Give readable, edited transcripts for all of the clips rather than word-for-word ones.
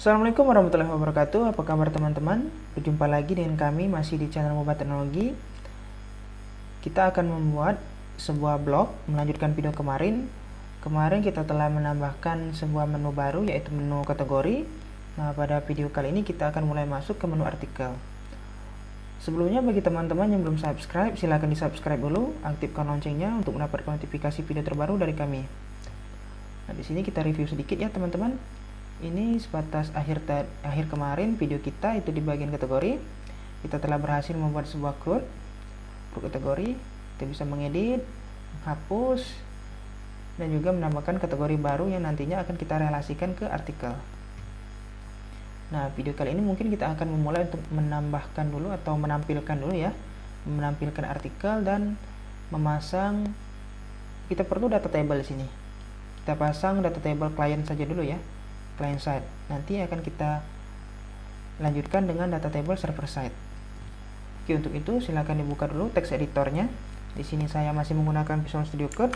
Assalamualaikum warahmatullahi wabarakatuh. Apa kabar teman-teman? Berjumpa lagi dengan kami masih di channel Mobile Teknologi. Kita akan membuat sebuah blog melanjutkan video kemarin. Kemarin kita telah menambahkan sebuah menu baru, yaitu menu kategori. Nah, pada video kali ini kita akan mulai masuk ke menu artikel. Sebelumnya, bagi teman-teman yang belum subscribe, silahkan di subscribe dulu, aktifkan loncengnya untuk mendapatkan notifikasi video terbaru dari kami. Nah, di sini kita review sedikit ya teman-teman. Ini sebatas akhir kemarin video kita itu di bagian kategori. Kita telah berhasil membuat sebuah crud kategori. Kita bisa mengedit, menghapus, dan juga menambahkan kategori baru yang nantinya akan kita relasikan ke artikel. Nah, video kali ini mungkin kita akan memulai untuk menambahkan dulu atau menampilkan dulu ya, menampilkan artikel dan memasang. Kita perlu data table di sini. Kita pasang data table client saja dulu ya, client side. Nanti akan kita lanjutkan dengan data table server side. Oke, untuk itu silakan dibuka dulu text editornya. Di sini saya masih menggunakan Visual Studio Code.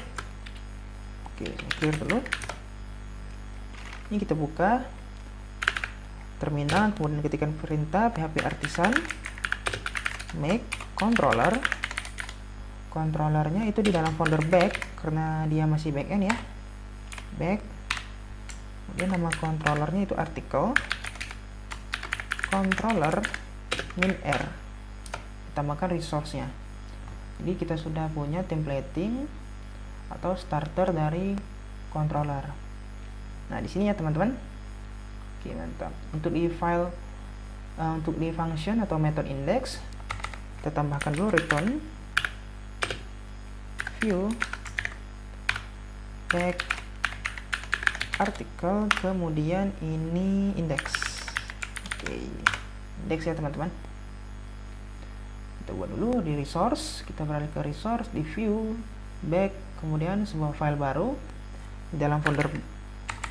Oke, clear dulu. Ini kita buka terminal, kemudian ketikkan perintah php artisan make controller. Controllernya itu di dalam folder back karena dia masih backend ya. Back. Kemudian nama controllernya itu artikel controller -r. Tambahkan resource-nya. Jadi kita sudah punya templating atau starter dari controller. Nah, di sini ya teman-teman. Oke, mantap. Untuk di file untuk di function atau method index, kita tambahkan dulu return view back artikel, kemudian ini index. Oke, index ya teman-teman. Kita buat dulu di resource, kita beralih ke resource, di view back, kemudian sebuah file baru di dalam folder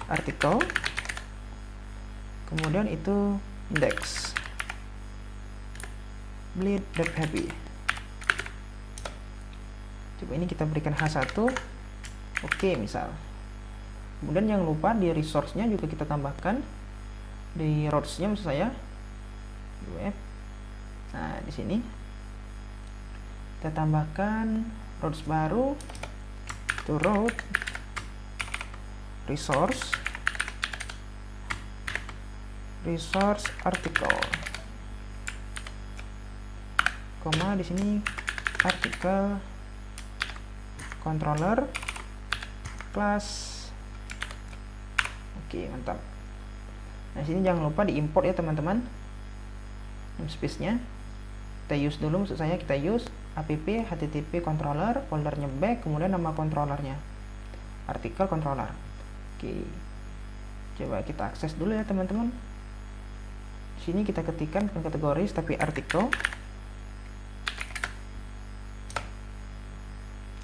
artikel, kemudian itu index bleed.php. Coba ini kita berikan h1. Oke, misal. Kemudian jangan lupa di resource-nya juga kita tambahkan, di routes-nya maksud saya, web. Nah, di sini kita tambahkan routes baru, to route resource article, koma di sini artikel controller class. Oke, mantap. Nah, sini jangan lupa diimport ya teman-teman, namespace-nya. Kita use dulu, maksud saya kita use app http controller, foldernya back, kemudian nama controllernya artikel controller. Oke, coba kita akses dulu ya teman-teman. Sini kita ketikkan bukan kategori tapi artikel.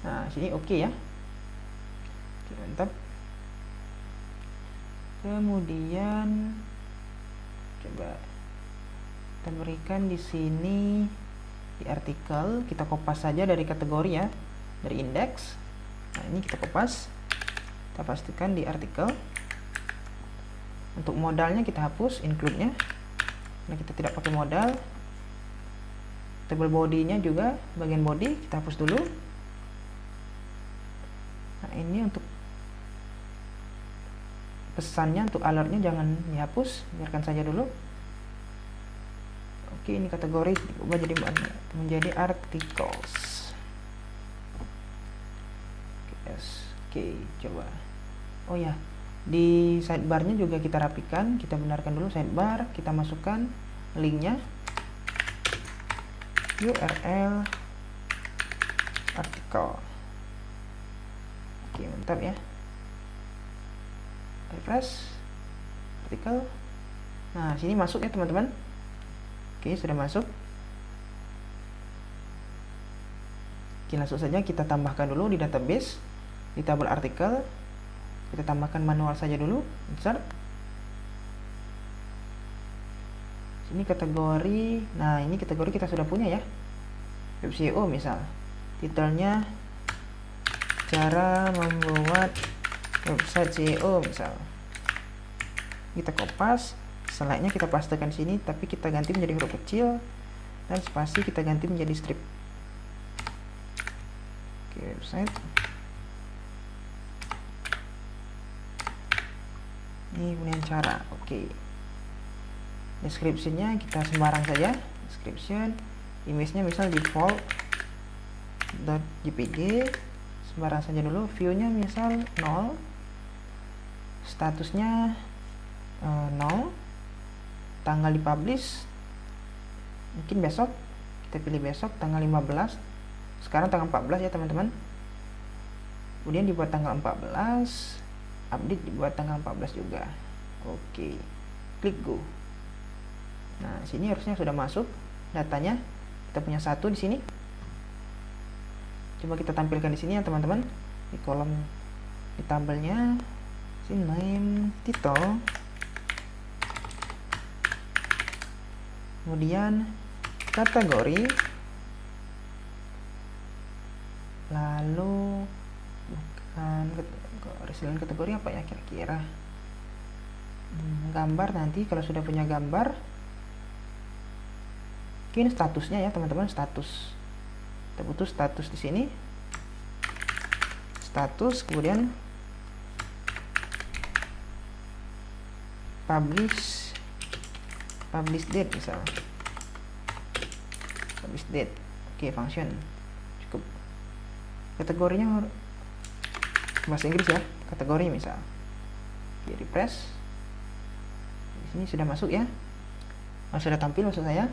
Nah, sini oke ya. Oke, mantap. Kemudian coba kita berikan di sini di artikel, kita kopas saja dari kategori ya, dari index. Nah, ini kita kopas, kita pastikan di artikel. Untuk modalnya kita hapus, include-nya. Nah, kita tidak pakai modal. Table body-nya juga, bagian body kita hapus dulu. Nah, ini untuk pesannya, untuk alertnya jangan dihapus, biarkan saja dulu. Oke, ini kategori diubah menjadi articles. Oke, coba. Oh ya, di sidebar-nya juga kita rapikan, kita benarkan dulu sidebar, kita masukkan linknya, URL artikel. Oke, mantap ya. Refresh artikel. Nah, sini masuk ya teman-teman. Oke, sudah masuk. Oke, langsung saja kita tambahkan dulu di database, di tabel artikel. Kita tambahkan manual saja dulu, insert. Sini kategori. Nah, ini kategori kita sudah punya ya, web SEO misal. Titelnya cara membuat website SEO misal. Kita kopas, Slide-nya kita pastekan di sini, tapi kita ganti menjadi huruf kecil dan spasi kita ganti menjadi strip. Oke, website. Ini kemudian cara. Oke. Description-nya kita sembarang saja. Description, image-nya misal default.jpg, sembarang saja dulu. View-nya misal 0. Statusnya 0. Tanggal dipublish mungkin besok, kita pilih besok tanggal 15. Sekarang tanggal 14 ya teman-teman. Kemudian dibuat tanggal 14, update dibuat tanggal 14 juga. Oke, klik go. Nah, sini harusnya sudah masuk datanya. Kita punya 1 di sini. Coba kita tampilkan di sini ya teman-teman. Di kolom di tabelnya sini name, title, kemudian kategori, lalu bukan selain kategori apa ya kira-kira, gambar. Nanti kalau sudah punya gambar, mungkin statusnya ya teman-teman, status. Kita butuh status di sini, status, kemudian publish date misal, publish date. Oke, function cukup. Kategorinya bahasa Inggris ya, kategori misal. Oke, refresh. Di sini sudah masuk ya, sudah tampil maksud saya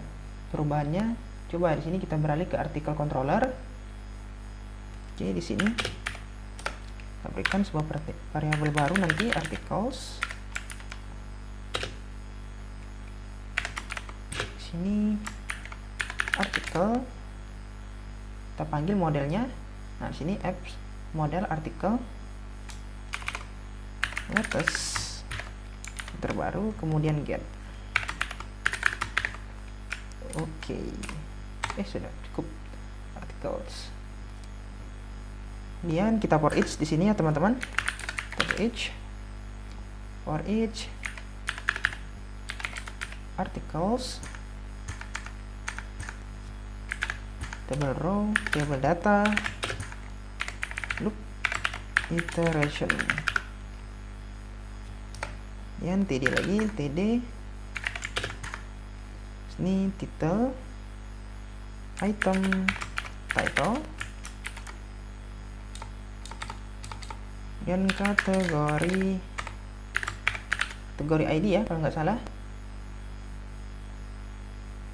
perubahannya. Coba di sini kita beralih ke artikel controller. Oke, di sini kita berikan sebuah variabel baru nanti, articles. Sini artikel, kita panggil modelnya. Nah, sini apps model artikel latest terbaru, kemudian get. Oke. Sudah cukup articles. Kemudian kita for each di sini ya teman-teman. For each articles, table row, table data, loop, iteration. Yang td lagi, td. Ini title, item, title, dan kategori ID ya kalau nggak salah.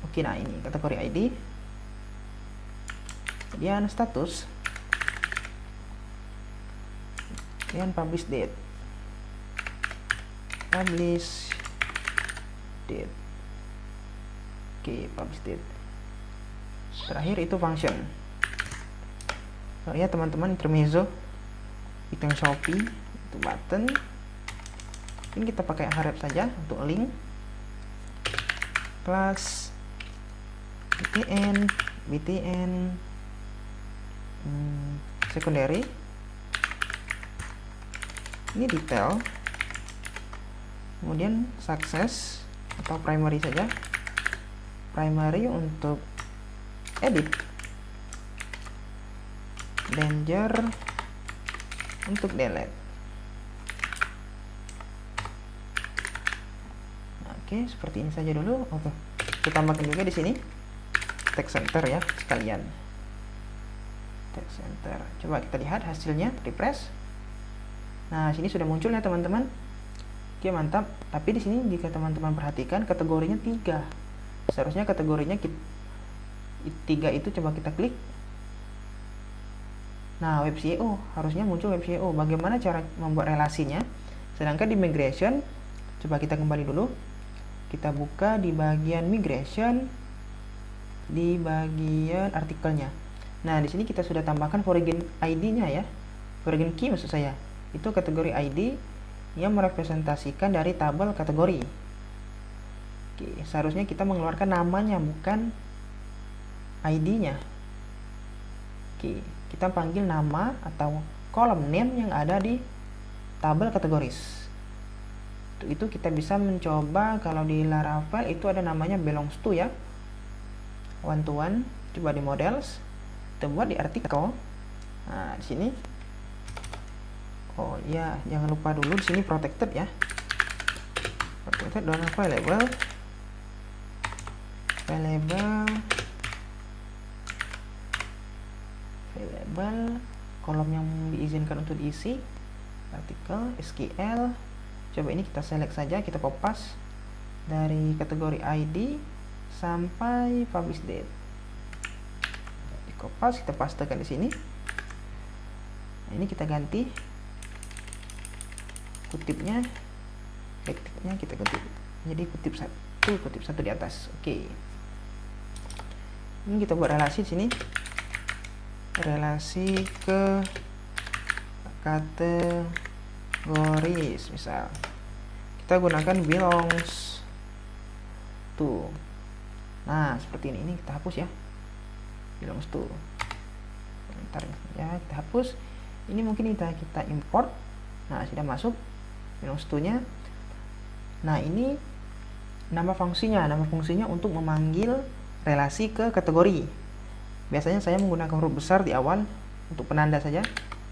Oke, nah ini kategori ID. Kemudian status, kemudian publish date, Oke, publish date. Terakhir itu function. Ya teman-teman, intermezzo, itu yang Shopee, itu button. Ini kita pakai href saja untuk link, class btn secondary. Ini detail, kemudian success atau primary saja, primary untuk edit, danger untuk delete. Oke, seperti ini saja dulu. Oke, kita tambahkan juga di sini text center ya sekalian. Text center. Coba kita lihat hasilnya, refresh. Nah, sini sudah muncul ya teman-teman. Oke, mantap. Tapi di sini jika teman-teman perhatikan kategorinya 3. Seharusnya kategorinya 3 itu coba kita klik. Nah, web SEO harusnya muncul web SEO. Bagaimana cara membuat relasinya? Sedangkan di migration, coba kita kembali dulu. Kita buka di bagian migration, di bagian artikelnya. Nah, di sini kita sudah tambahkan foreign ID-nya ya. Foreign key maksud saya. Itu kategori ID yang merepresentasikan dari tabel kategori. Oke, seharusnya kita mengeluarkan namanya bukan ID-nya. Oke, kita panggil nama atau kolom name yang ada di tabel kategoris. Untuk itu kita bisa mencoba kalau di Laravel itu ada namanya belongs to ya. One to one. Coba di models, kita buat di artikel. Nah, di sini. Oh iya, jangan lupa dulu di sini protected ya. Protected dan available. Kolom yang diizinkan untuk diisi, artikel, SQL. Coba ini kita select saja, kita kopas dari kategori ID sampai publish date. Di kopas, kita pastekan di sini. Nah, ini kita ganti kutipnya, backticknya kita kutip. Jadi kutip satu di atas. Oke. Ini kita buat relasi di sini. Relasi ke kategoris, misal kita gunakan belongs to. Nah, seperti ini kita hapus ya, belongs to. Bentar ya, kita hapus. Ini mungkin kita import. Nah, sudah masuk belongs to nya. Nah, ini nama fungsinya untuk memanggil relasi ke kategori. Biasanya saya menggunakan huruf besar di awal untuk penanda saja,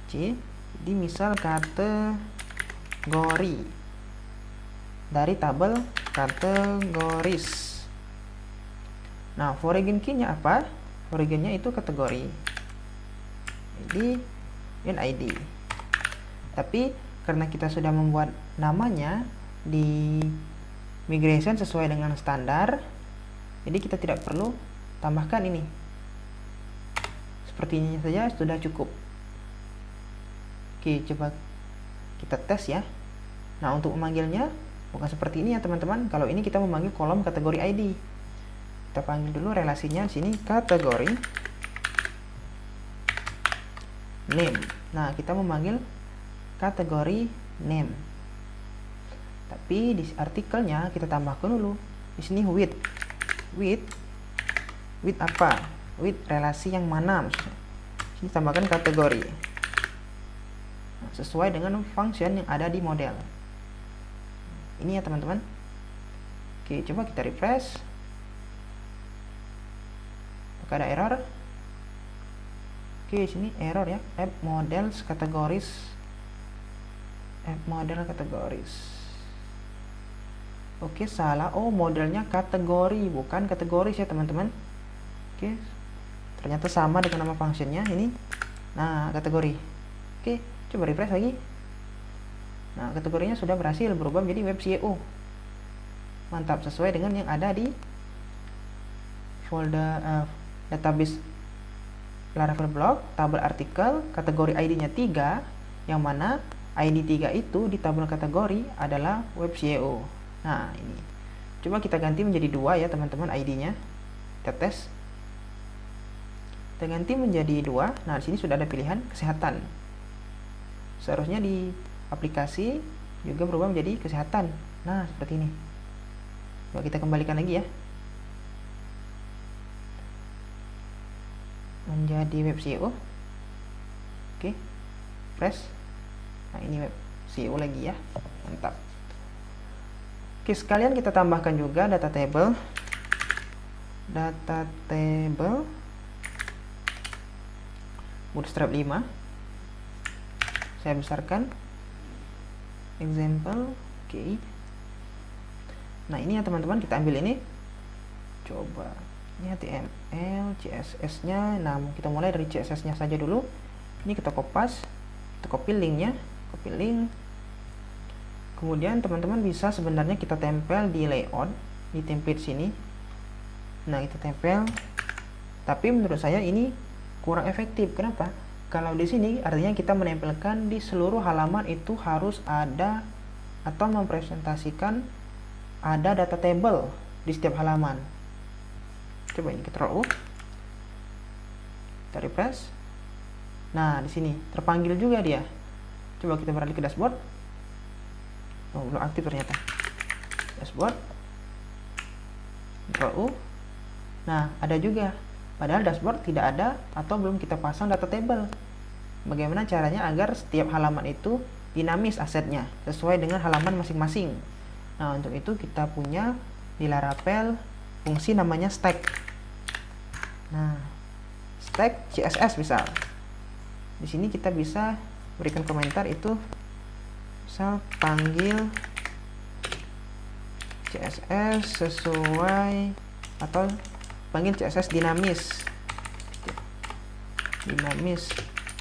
C. Jadi misal kategori dari tabel kategoris. Nah, foreign key-nya apa? Foreign-nya itu kategori. Jadi ID. Tapi karena kita sudah membuat namanya di migration sesuai dengan standar, jadi kita tidak perlu tambahkan ini. Seperti ini saja sudah cukup. Oke, coba kita tes ya. Nah, untuk memanggilnya bukan seperti ini ya teman-teman. Kalau ini kita memanggil kolom kategori ID. Kita panggil dulu relasinya di sini kategori name. Nah, kita memanggil kategori name. Tapi di artikelnya kita tambahkan dulu. Di sini with apa? With relasi yang mana? Ini tambahkan kategori. Nah, sesuai dengan function yang ada di model. Ini ya teman-teman. Oke, coba kita refresh. Apakah ada error? Oke, sini error ya. App models kategoris. App model kategoris. Oke, salah. Oh, modelnya kategori, bukan kategoris ya teman-teman. Oke, ternyata sama dengan nama functionnya ini. Nah, kategori. Oke, coba refresh lagi. Nah, kategorinya sudah berhasil berubah menjadi web SEO. Mantap, sesuai dengan yang ada di folder database Laravel blog, tabel artikel, kategori ID-nya 3, yang mana ID 3 itu di tabel kategori adalah web SEO. Nah, ini. Coba kita ganti menjadi 2 ya teman-teman ID-nya. Kita tes. Kita ganti menjadi 2. Nah, di sini sudah ada pilihan kesehatan. Seharusnya di aplikasi juga berubah menjadi kesehatan. Nah, seperti ini. Coba kita kembalikan lagi ya. Menjadi web SEO. Oke. Press. Nah, ini web SEO lagi ya. Mantap. Oke, sekalian kita tambahkan juga data table. Data table Bootstrap 5. Saya besarkan. Example. Oke. Nah, ini ya teman-teman, kita ambil ini. Coba. Ini HTML, CSS-nya. Nah, kita mulai dari CSS-nya saja dulu. Ini kita kopas. Kita copy linknya. Copy link. Kemudian teman-teman bisa sebenarnya kita tempel di layout, di template sini. Nah, kita tempel. Tapi menurut saya ini kurang efektif. Kenapa? Kalau di sini artinya kita menempelkan di seluruh halaman itu harus ada atau mempresentasikan ada data table di setiap halaman. Coba ini Ctrl U. Kita refresh. Nah, di sini terpanggil juga dia. Coba kita beralih ke dashboard. Oh, belum aktif ternyata. Dashboard. Ctrl U. Nah, ada juga. Padahal dashboard tidak ada atau belum kita pasang data table. Bagaimana caranya agar setiap halaman itu dinamis asetnya sesuai dengan halaman masing-masing. Nah, untuk itu kita punya di Laravel fungsi namanya stack. Nah, stack CSS misal. Di sini kita bisa berikan komentar itu misal panggil CSS sesuai atau panggil CSS dinamis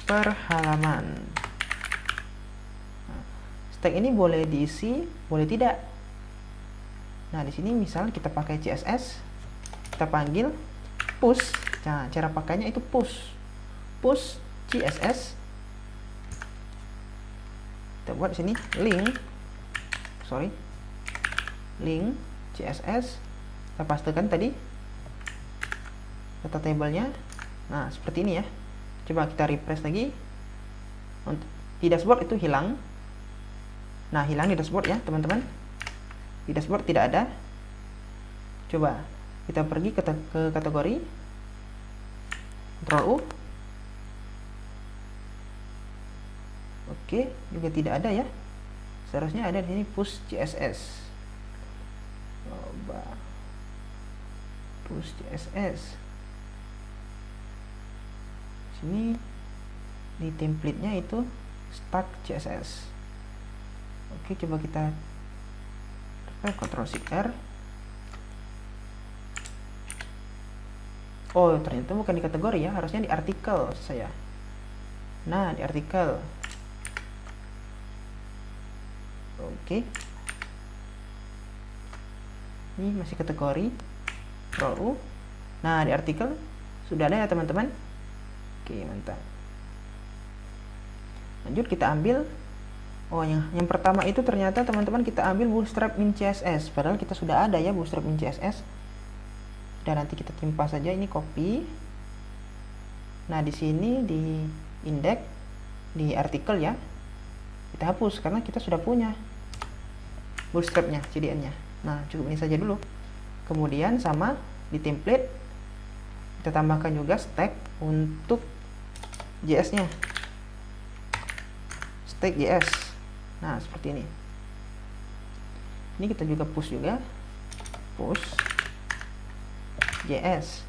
per halaman. Nah, stack ini boleh diisi, boleh tidak. Nah, di sini misal kita pakai CSS, kita panggil push. Nah, cara pakainya itu push CSS. Kita buat di sini link CSS. Kita pastekan tadi data table-nya. Nah, seperti ini ya. Coba kita refresh lagi. Di dashboard itu hilang. Nah, hilang di dashboard ya, teman-teman. Di dashboard tidak ada. Coba kita pergi ke kategori, Ctrl U. Oke, juga tidak ada ya. Seharusnya ada di sini push CSS. Coba push CSS. Sini di template-nya itu stack CSS. Oke, coba kita Ctrl Shift R. Oh, ternyata bukan di kategori ya, harusnya di artikel saya. Nah, di artikel. Oke. Ini masih kategori. Ctrl U. Nah, di artikel sudah ada ya, teman-teman. Oke, mantap. Lanjut kita ambil. Oh, yang pertama itu ternyata teman-teman kita ambil Bootstrap min CSS. Padahal kita sudah ada ya Bootstrap min CSS. Dan nanti kita timpa saja, ini copy. Nah, di sini di index di artikel ya. Kita hapus karena kita sudah punya Bootstrap-nya, CDN-nya. Nah, cukup ini saja dulu. Kemudian sama di template kita tambahkan juga stack untuk JS-nya. Stack JS. Nah, seperti ini. Ini kita juga push juga. Push JS.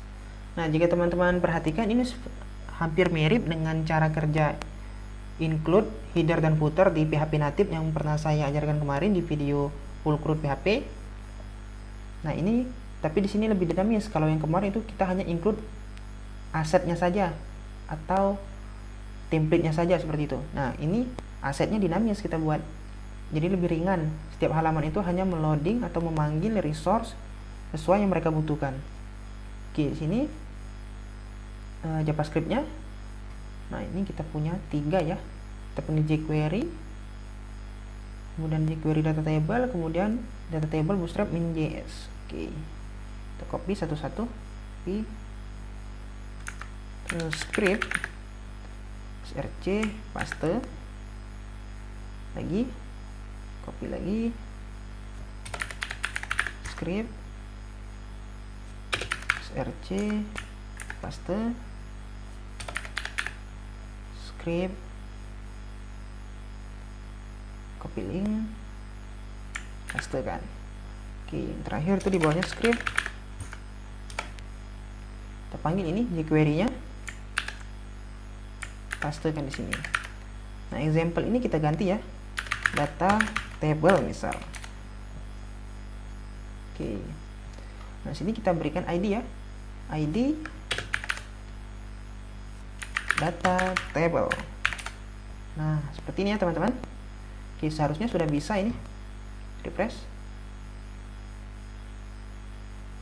Nah, jika teman-teman perhatikan ini hampir mirip dengan cara kerja include, header, dan footer di PHP native yang pernah saya ajarkan kemarin di video full CRUD PHP. Nah, ini tapi di sini lebih dinamis. Kalau yang kemarin itu kita hanya include asetnya saja atau template-nya saja seperti itu. Nah, ini asetnya dinamis kita buat. Jadi lebih ringan. Setiap halaman itu hanya meloading atau memanggil resource sesuai yang mereka butuhkan. Oke, di sini JavaScript-nya. Nah, ini kita punya 3 ya. Kita punya jQuery, kemudian jQuery data table, kemudian data table Bootstrap min JS. Oke, kita copy satu-satu. Copy script src, paste lagi, copy lagi, script src, paste, script, copy link, paste kan. Oke, yang terakhir itu di bawahnya script. Kita panggil ini jQuery-nya, pastekan di sini. Nah, example ini kita ganti ya, data table misal. Oke. Nah, sini kita berikan ID ya, ID data table. Nah, seperti ini ya teman-teman. Oke, seharusnya sudah bisa ini. Refresh.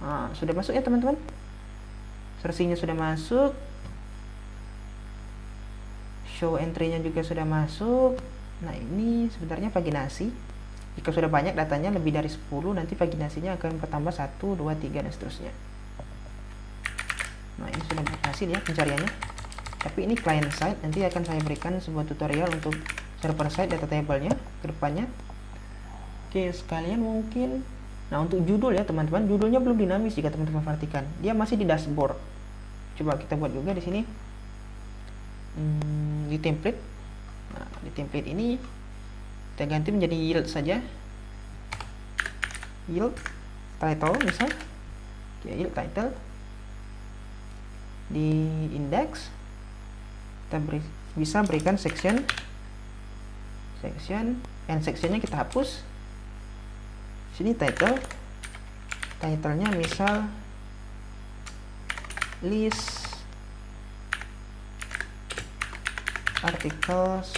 Nah, sudah masuk ya teman-teman. Versinya sudah masuk. Show entry-nya juga sudah masuk. Nah, ini sebenarnya paginasi. Jika sudah banyak datanya lebih dari 10, nanti paginasinya akan bertambah 1, 2, 3 dan seterusnya. Nah, ini sudah berhasil ya pencariannya. Tapi ini client side, nanti akan saya berikan sebuah tutorial untuk server side data table-nya ke depannya. Oke, sekalian mungkin. Nah, untuk judul ya teman-teman, judulnya belum dinamis jika teman-teman perhatikan. Dia masih di dashboard. Coba kita buat juga di sini. Di template. Nah, di template ini kita ganti menjadi yield saja. yield title misal. Oke, yield title. Di index kita bisa berikan section, and sectionnya kita hapus. Sini titlenya misal list articles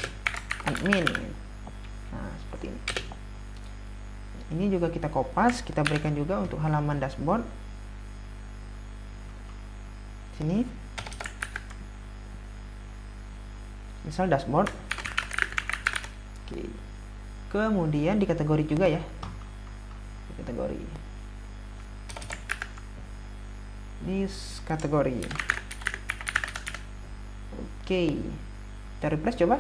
admin. Nah, seperti ini. Ini juga kita kopas, kita berikan juga untuk halaman dashboard. Sini misal dashboard. Oke. Kemudian di kategori juga ya, di kategori this kategori. Oke, kita refresh coba.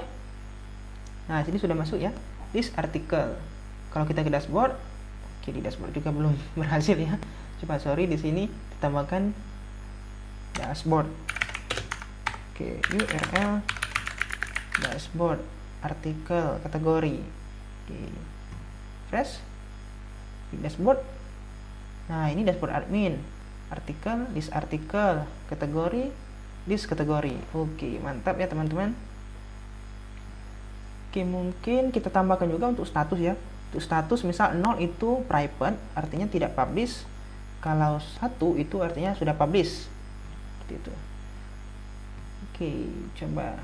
Nah, sini sudah masuk ya, this article. Kalau kita ke dashboard, oke, di dashboard juga belum berhasil ya. Coba sorry, di sini ditambahkan dashboard. Oke, URL dashboard artikel kategori. Oke, fresh di dashboard. Nah, ini dashboard admin, artikel, this artikel, kategori, this kategori. Oke, mantap ya teman-teman. Oke, mungkin kita tambahkan juga untuk status ya. Untuk status misal 0 itu private, artinya tidak publish. Kalau 1 itu artinya sudah publish. Seperti itu. Oke, coba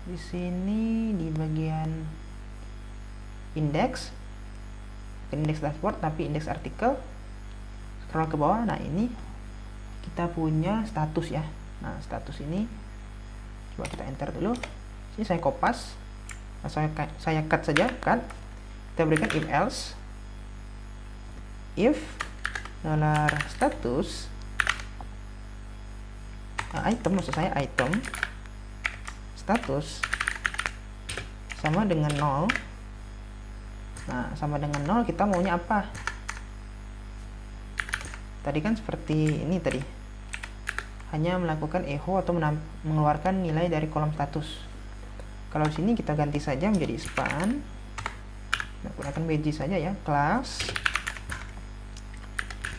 di sini di bagian index dashboard tapi index artikel, scroll ke bawah. Nah, ini kita punya status ya. Nah, status ini coba kita enter dulu. Ini saya kopas, saya cut saja, cut. Kita berikan if else, if $status item, maksud saya item status sama dengan 0. Nah, sama dengan 0 kita maunya apa? Tadi kan seperti ini tadi, hanya melakukan echo atau mengeluarkan nilai dari kolom status. Kalau di sini kita ganti saja menjadi span, menggunakan bg saja ya, class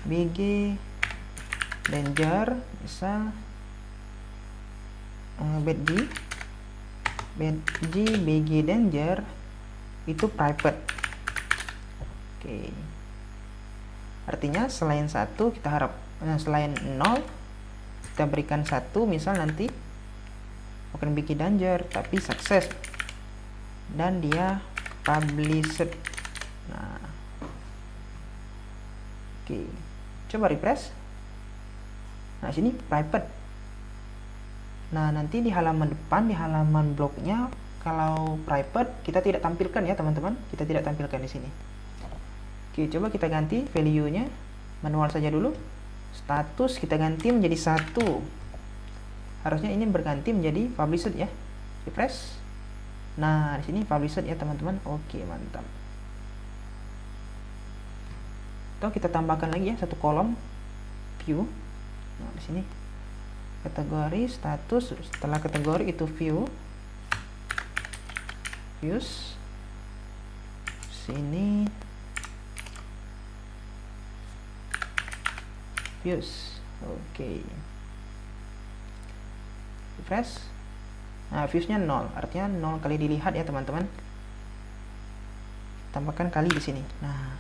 bg danger, misal bg danger itu private. Oke, artinya selain 1 kita selain 0 kita berikan 1, misal nanti bukan bg danger tapi sukses dan dia published. Nah, oke, coba refresh. Nah, sini private. Nah, nanti di halaman depan, di halaman blognya, kalau private kita tidak tampilkan ya teman-teman, kita tidak tampilkan di sini. Oke, coba kita ganti value-nya, manual saja dulu. Status kita ganti menjadi 1. Harusnya ini berganti menjadi published ya. Refresh. Nah, di sini published ya teman-teman. Oke, mantap. Atau kita tambahkan lagi ya satu kolom view. Nah, di sini kategori status, setelah kategori itu views. Sini views. Oke. Refresh. Nah, viewsnya 0, artinya 0 kali dilihat ya teman-teman. Tambahkan kali di sini. Nah,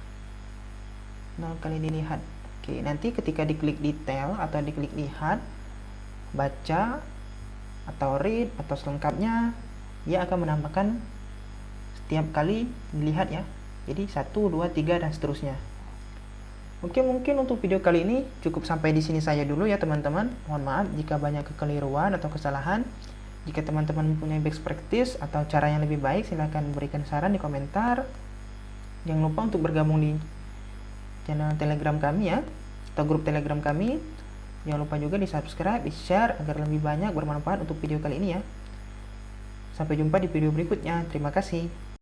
0 kali dilihat. Oke, nanti ketika diklik detail atau diklik lihat, baca atau read atau selengkapnya, dia akan menambahkan setiap kali dilihat ya. Jadi 1, 2, 3 dan seterusnya. Oke, mungkin untuk video kali ini cukup sampai di sini saja dulu ya teman-teman. Mohon maaf jika banyak kekeliruan atau kesalahan. Jika teman-teman mempunyai best practice atau cara yang lebih baik, silahkan berikan saran di komentar. Jangan lupa untuk bergabung di channel Telegram kami ya, atau grup Telegram kami. Jangan lupa juga di subscribe, di share agar lebih banyak bermanfaat untuk video kali ini ya. Sampai jumpa di video berikutnya. Terima kasih.